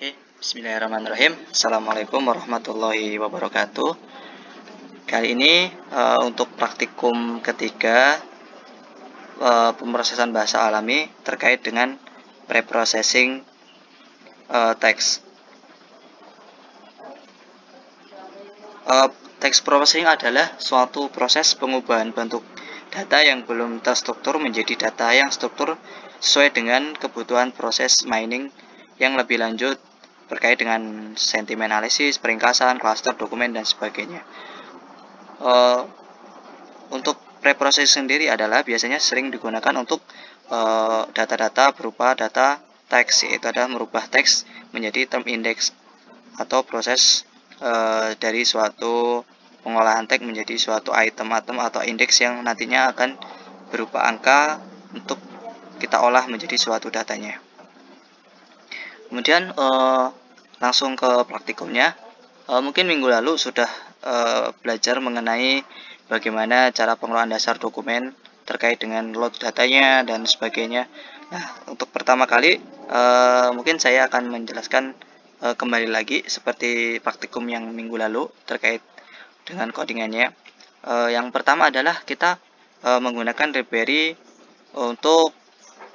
Oke, bismillahirrahmanirrahim. Assalamualaikum warahmatullahi wabarakatuh. Kali ini untuk praktikum ketiga pemrosesan bahasa alami terkait dengan preprocessing teks. Text processing adalah suatu proses pengubahan bentuk data yang belum terstruktur menjadi data yang struktur sesuai dengan kebutuhan proses mining yang lebih lanjut terkait dengan sentimen analisis, peringkasan, klaster, dokumen, dan sebagainya. Untuk preprocessing sendiri adalah biasanya sering digunakan untuk data-data berupa data teks, yaitu adalah merubah teks menjadi term index atau proses dari suatu pengolahan teks menjadi suatu item atau indeks yang nantinya akan berupa angka untuk kita olah menjadi suatu datanya. Kemudian langsung ke praktikumnya. Mungkin minggu lalu sudah belajar mengenai bagaimana cara pengelolaan dasar dokumen terkait dengan load datanya dan sebagainya. Nah, untuk pertama kali mungkin saya akan menjelaskan kembali lagi seperti praktikum yang minggu lalu terkait dengan codingannya. Yang pertama adalah kita menggunakan library untuk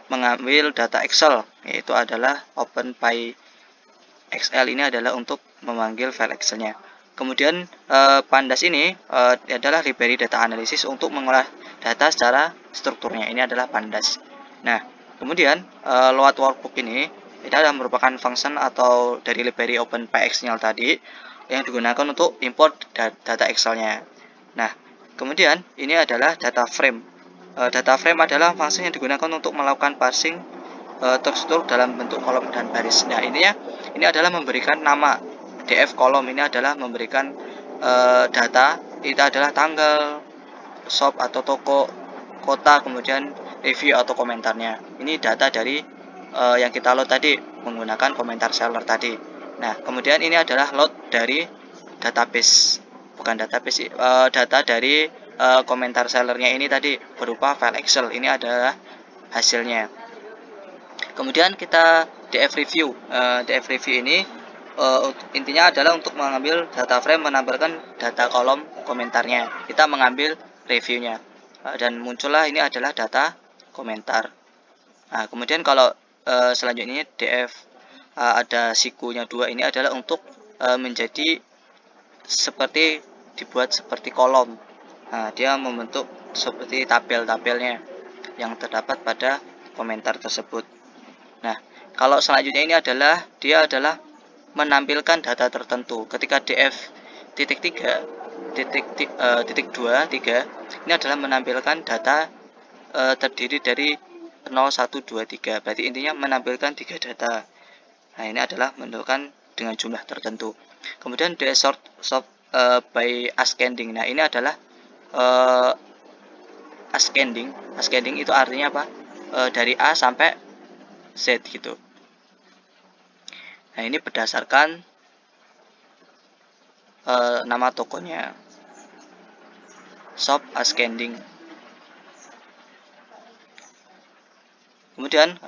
mengambil data Excel, yaitu adalah OpenPyXL. Ini adalah untuk memanggil file Excelnya. Kemudian Pandas ini adalah library data analisis untuk mengolah data secara strukturnya. Ini adalah Pandas. Nah, kemudian load workbook ini adalah merupakan function atau dari library OpenPyXL tadi yang digunakan untuk import data Excelnya. Nah, kemudian ini adalah data frame. Data frame adalah fungsi yang digunakan untuk melakukan parsing terstruktur dalam bentuk kolom dan baris. Nah, ini adalah memberikan nama df kolom. Ini adalah memberikan data. Itu adalah tanggal, shop atau toko, kota, kemudian review atau komentarnya. Ini data dari yang kita load tadi menggunakan komentar seller tadi. Nah, kemudian ini adalah load dari database, bukan database, data dari komentar sellernya ini tadi berupa file Excel. Ini adalah hasilnya. Kemudian kita df review. Df review ini intinya adalah untuk mengambil data frame menampilkan data kolom komentarnya. Kita mengambil reviewnya dan muncullah ini adalah data komentar. Nah, kemudian kalau selanjutnya df ada sikunya 2, ini adalah untuk menjadi seperti dibuat seperti kolom. Nah, dia membentuk seperti tabel-tabelnya yang terdapat pada komentar tersebut. Nah, kalau selanjutnya ini adalah dia adalah menampilkan data tertentu. Ketika df titik 3 ini adalah menampilkan data terdiri dari 0, 1, 2, 3. Berarti intinya menampilkan 3 data. Nah, ini adalah menentukan dengan jumlah tertentu. Kemudian sort by ascending. Nah, ini adalah ascending itu artinya apa? Dari A sampai Z gitu. Nah, ini berdasarkan nama tokonya. Shop ascending. Kemudian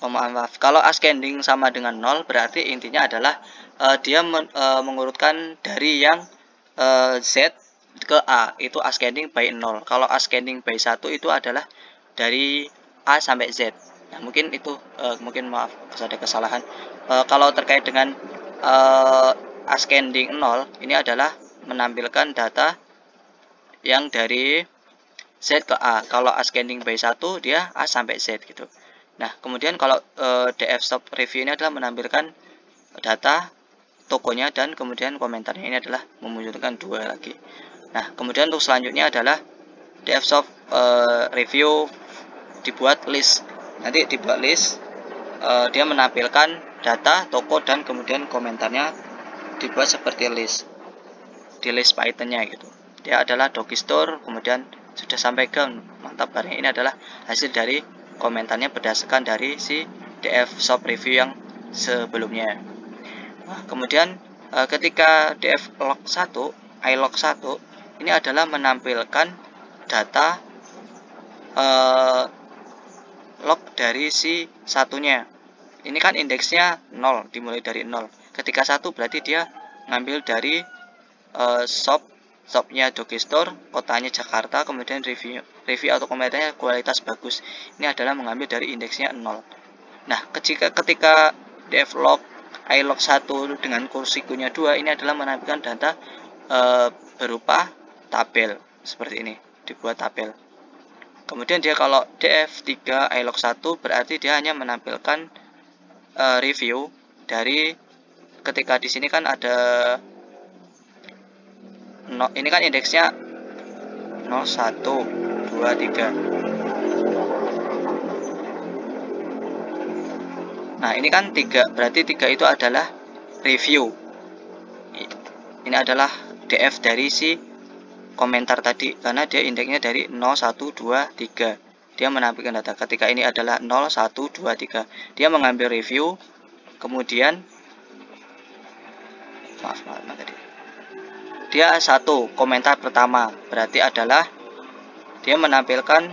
maaf, kalau ascending sama dengan 0 berarti intinya adalah dia mengurutkan dari yang Z ke A, itu ascending by 0. Kalau ascending by 1 itu adalah dari A sampai Z. Nah, mungkin itu mungkin maaf ada kesalahan. Kalau terkait dengan ascending 0, ini adalah menampilkan data yang dari Z ke A. Kalau ascending by 1 dia A sampai Z gitu. Nah, kemudian kalau df stop review ini adalah menampilkan data tokonya dan kemudian komentarnya. Ini adalah memunculkan 2 lagi. Nah, kemudian untuk selanjutnya adalah df stop review dibuat list. Nanti dibuat list, dia menampilkan data toko dan kemudian komentarnya dibuat seperti list di list Python-nya gitu. Dia adalah doki store, kemudian sudah sampai ke mantap barangnya. Ini adalah hasil dari komentarnya berdasarkan dari si df stop review yang sebelumnya. Nah, kemudian ketika df log 1, ilog 1 ini adalah menampilkan data log dari si satunya. ini kan indeksnya 0, dimulai dari 0. Ketika 1 berarti dia ngambil dari shopnya Dokistore, kotanya Jakarta, kemudian review atau komentarnya kualitas bagus. Ini adalah mengambil dari indeksnya 0. Nah, ketika devlog ilog 1 dengan kursikunya 2, ini adalah menampilkan data berupa tabel seperti ini, dibuat tabel. Kemudian dia kalau df3 ilog 1 berarti dia hanya menampilkan review dari, ketika di sini kan ada ini kan indeksnya 0, 1, 2, 3. Nah, ini kan 3, berarti 3 itu adalah review. Ini adalah df dari si komentar tadi, karena dia indeksnya dari 0, 1, 2, 3. Dia menampilkan data. Ketika ini adalah 0, 1, 2, 3. Dia mengambil review, kemudian maaf tadi. Dia 1 komentar pertama, berarti adalah dia menampilkan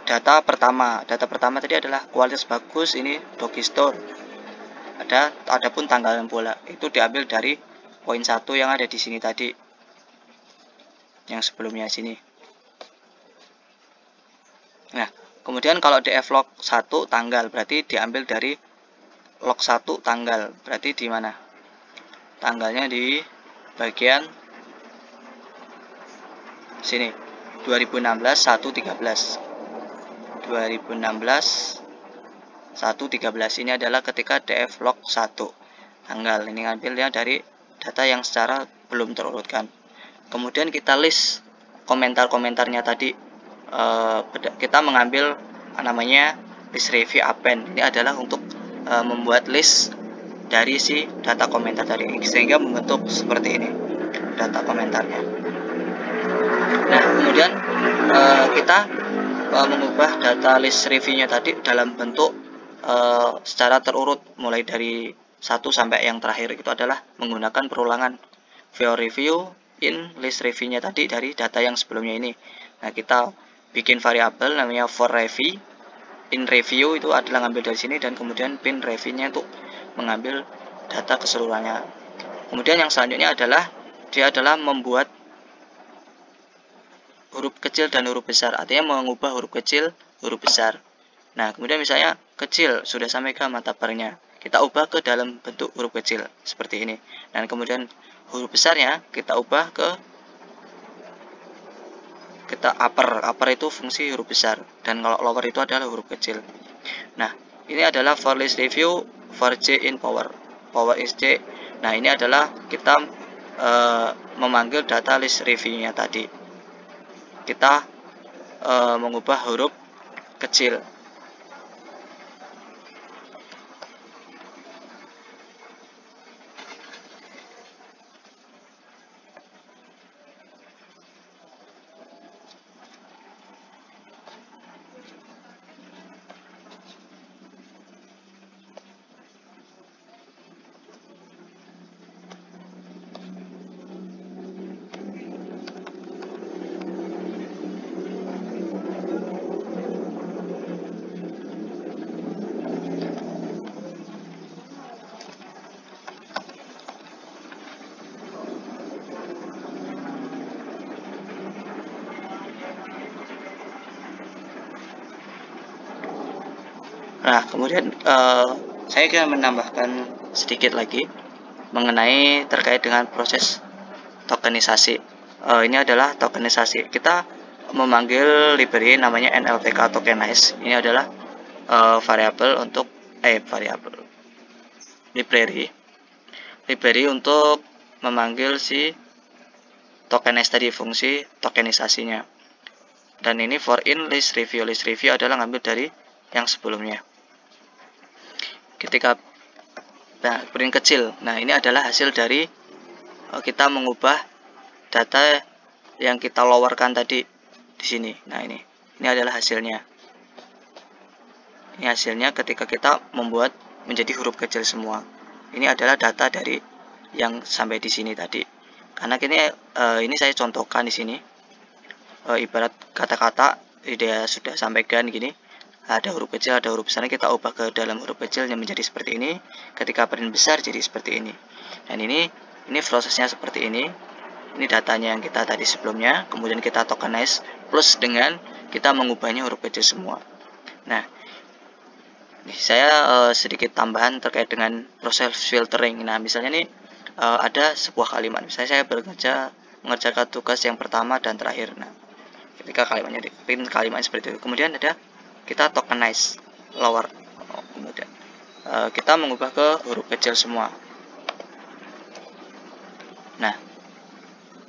data pertama. Data pertama tadi adalah kualitas bagus, ini Dokistore. Adapun tanggalan bola itu diambil dari poin 1 yang ada di sini tadi, yang sebelumnya sini. Nah, kemudian kalau df log 1 tanggal berarti diambil dari log 1 tanggal, berarti di mana? Tanggalnya di bagian sini, 2016 113. 2016 113 ini adalah ketika df log 1 tanggal. Ini ngambilnya dari data yang secara belum terurutkan. Kemudian kita list komentar-komentarnya tadi. Kita mengambil namanya list review append. Ini adalah untuk membuat list dari si data komentar tadi, sehingga membentuk seperti ini data komentarnya. Nah, kemudian kita mengubah data list reviewnya tadi dalam bentuk secara terurut, mulai dari 1 sampai yang terakhir itu adalah menggunakan perulangan for review in list reviewnya tadi dari data yang sebelumnya ini. Nah, kita bikin variabel namanya for review. In review itu adalah ngambil dari sini, dan kemudian pin reviewnya untuk mengambil data keseluruhannya. Kemudian yang selanjutnya adalah dia adalah membuat huruf kecil dan huruf besar, artinya mengubah huruf kecil huruf besar. Nah, kemudian misalnya kecil sudah sampai ke mata barnya, kita ubah ke dalam bentuk huruf kecil seperti ini. Dan kemudian huruf besarnya kita ubah ke upper itu fungsi huruf besar, dan kalau lower itu adalah huruf kecil. Nah, ini adalah for list review for j in power is j. Nah, ini adalah kita memanggil data list reviewnya tadi. Kita mengubah huruf kecil. Nah, kemudian saya akan menambahkan sedikit lagi mengenai terkait dengan proses tokenisasi. Ini adalah tokenisasi. Kita memanggil library namanya NLTK tokenize. Ini adalah variabel untuk library untuk memanggil si tokenize tadi, fungsi tokenisasinya. Dan ini for in list review. List review adalah ngambil dari yang sebelumnya. Ketika print kecil, nah ini adalah hasil dari kita mengubah data yang kita lowerkan tadi di sini. Nah, ini adalah hasilnya. Ini hasilnya ketika kita membuat menjadi huruf kecil semua. Ini adalah data dari yang sampai di sini tadi. Karena ini saya contohkan di sini. Ibarat kata-kata dia sudah sampaikan gini. ada huruf kecil, ada huruf besar, kita ubah ke dalam huruf kecilnya menjadi seperti ini. Ketika print besar jadi seperti ini. Dan ini prosesnya seperti ini. Ini datanya yang kita tadi sebelumnya, kemudian kita tokenize plus dengan kita mengubahnya huruf kecil semua. Nah, ini saya sedikit tambahan terkait dengan proses filtering. Nah, misalnya nih ada sebuah kalimat, misalnya saya mengerjakan tugas yang pertama dan terakhir. Nah, ketika kalimatnya di print kalimat seperti itu, kemudian ada kita tokenize lower, kemudian kita mengubah ke huruf kecil semua. Nah,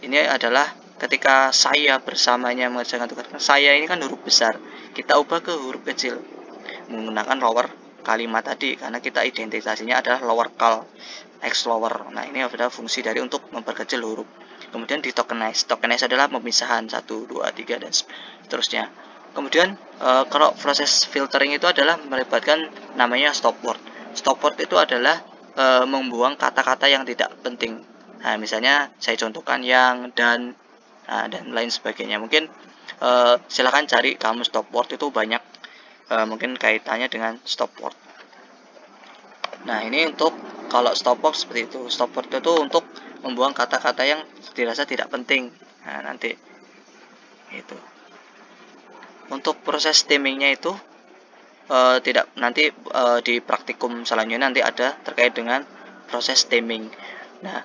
ini adalah ketika saya bersamanya mengerjakan tugas. Saya ini kan huruf besar, kita ubah ke huruf kecil menggunakan lower kalimat tadi, karena kita identitasnya adalah lower cal x lower. Nah, ini adalah fungsi dari untuk memperkecil huruf. Kemudian di tokenize adalah pemisahan 1, 2, 3 dan seterusnya. Kemudian kalau proses filtering itu adalah melibatkan namanya stop word. Stop word itu adalah membuang kata-kata yang tidak penting. Nah, misalnya saya contohkan yang, dan lain sebagainya. Mungkin silakan cari kamus stop word, itu banyak mungkin kaitannya dengan stop word. Nah, ini untuk kalau stop word seperti itu. Stop word itu untuk membuang kata-kata yang dirasa tidak penting. Nah, nanti itu. Untuk proses stemmingnya itu tidak, nanti di praktikum selanjutnya nanti ada terkait dengan proses stemming. Nah,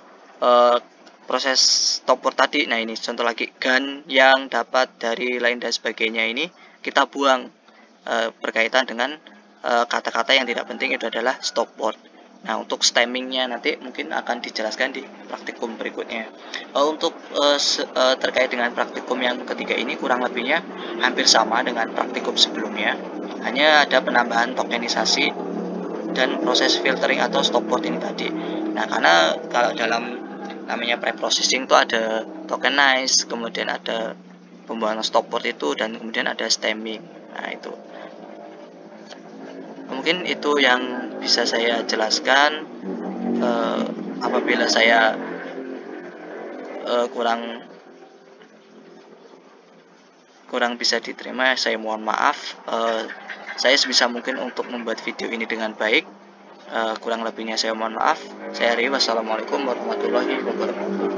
proses stop word tadi, nah ini contoh lagi, gan, yang, dapat, dari, lain dan sebagainya, ini kita buang berkaitan dengan kata-kata yang tidak penting, itu adalah stop word. Nah, untuk stemmingnya nanti mungkin akan dijelaskan di praktikum berikutnya. Untuk terkait dengan praktikum yang ketiga ini kurang lebihnya hampir sama dengan praktikum sebelumnya, hanya ada penambahan tokenisasi dan proses filtering atau stop word ini tadi. Nah, karena kalau dalam namanya pre-processing itu ada tokenize, kemudian ada pembuangan stop word itu, dan kemudian ada stemming. Nah, itu mungkin itu yang bisa saya jelaskan. Apabila saya kurang bisa diterima, saya mohon maaf. Saya sebisa mungkin untuk membuat video ini dengan baik. Kurang lebihnya saya mohon maaf. Saya Ri, wassalamualaikum warahmatullahi wabarakatuh.